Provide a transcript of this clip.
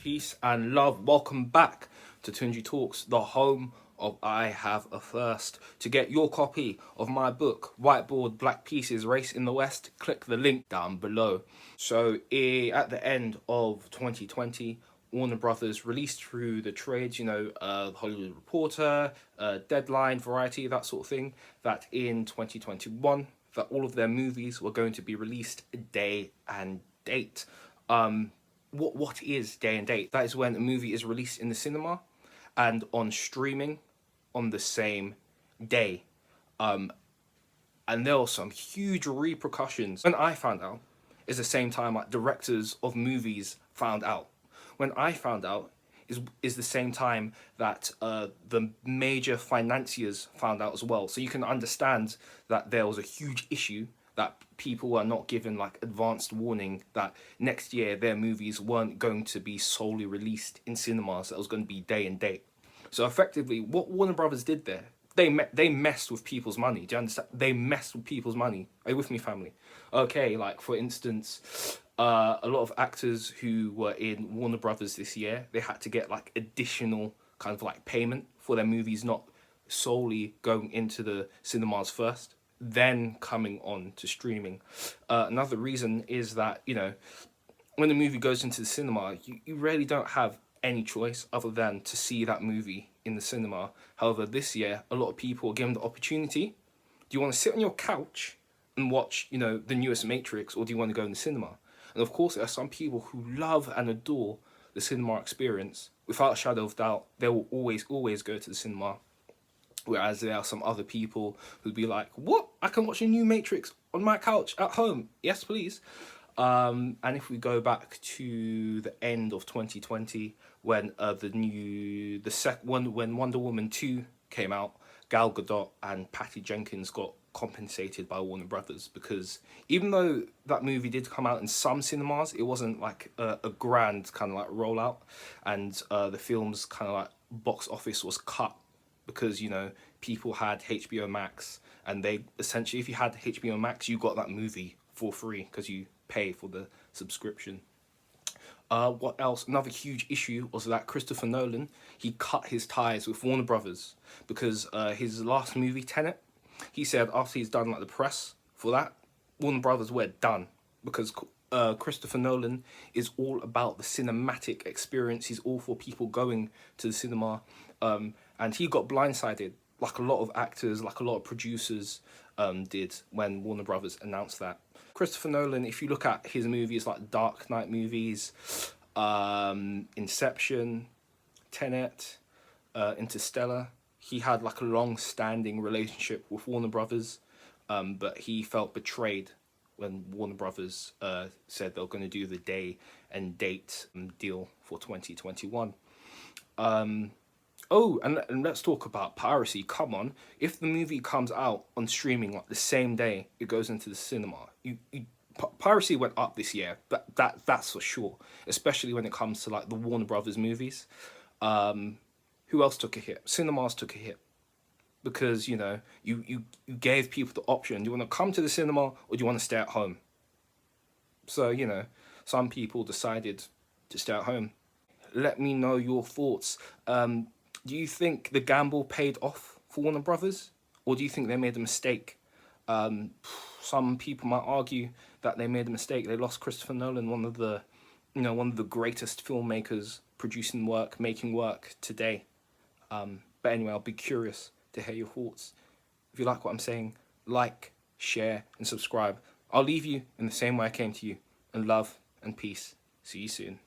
Peace and love. Welcome back to Tunjitalks, the home of I Have a Thirst. To get your copy of my book, Whiteboard Black Pieces, Race in the West, click the link down below. So at the end of 2020, Warner Brothers released through the trades, Hollywood Reporter, Deadline, Variety, that sort of thing, that in 2021, that all of their movies were going to be released day and date. What is day and date? That is when a movie is released in the cinema and on streaming on the same day. And there were some huge repercussions. When I found out is the same time like directors of movies found out. When I found out is the same time that the major financiers found out as well. So you can understand that there was a huge issue that people are not given like advanced warning that next year their movies weren't going to be solely released in cinemas. That was going to be day and date. So effectively, what Warner Brothers did there, they messed with people's money. Do you understand? They messed with people's money. Are you with me, family? Okay, like for instance, a lot of actors who were in Warner Brothers this year, they had to get like additional kind of like payment for their movies not solely going into the cinemas first, then coming on to streaming. Another reason is that, when the movie goes into the cinema, you really don't have any choice other than to see that movie in the cinema. However, this year, a lot of people are given the opportunity. Do you want to sit on your couch and watch, the newest Matrix, or do you want to go in the cinema? And of course, there are some people who love and adore the cinema experience. Without a shadow of doubt, they will always go to the cinema. Whereas there are some other people who'd be like, what? I can watch a new Matrix on my couch at home. Yes, please. And if we go back to the end of 2020, when when Wonder Woman 2 came out, Gal Gadot and Patty Jenkins got compensated by Warner Brothers, because even though that movie did come out in some cinemas, it wasn't like a grand kind of like rollout, and the film's kind of like box office was cut because people had HBO Max, and they essentially, if you had HBO Max, you got that movie for free because you pay for the subscription. What else? Another huge issue was that Christopher Nolan, he cut his ties with Warner Brothers because his last movie, Tenet, he said after he's done like the press for that, Warner Brothers were done, because Christopher Nolan is all about the cinematic experience. He's all for people going to the cinema, and he got blindsided like a lot of actors, like a lot of producers did when Warner Brothers announced that. Christopher Nolan, if you look at his movies like Dark Knight movies, Inception, Tenet, Interstellar, he had like a long-standing relationship with Warner Brothers, but he felt betrayed when Warner Brothers said they were going to do the day and date deal for 2021. Oh, and let's talk about piracy. Come on, if the movie comes out on streaming like the same day it goes into the cinema, piracy went up this year. That's for sure. Especially when it comes to like the Warner Brothers movies. Who else took a hit? Cinemas took a hit because you gave people the option. Do you want to come to the cinema or do you want to stay at home? So some people decided to stay at home. Let me know your thoughts. Do you think the gamble paid off for Warner Brothers, or do you think they made a mistake? Some people might argue that they made a mistake. They lost Christopher Nolan, one of the greatest filmmakers producing work, making work today. But anyway, I'll be curious to hear your thoughts. If you like what I'm saying, like, share, and subscribe. I'll leave you in the same way I came to you, in love and peace. See you soon.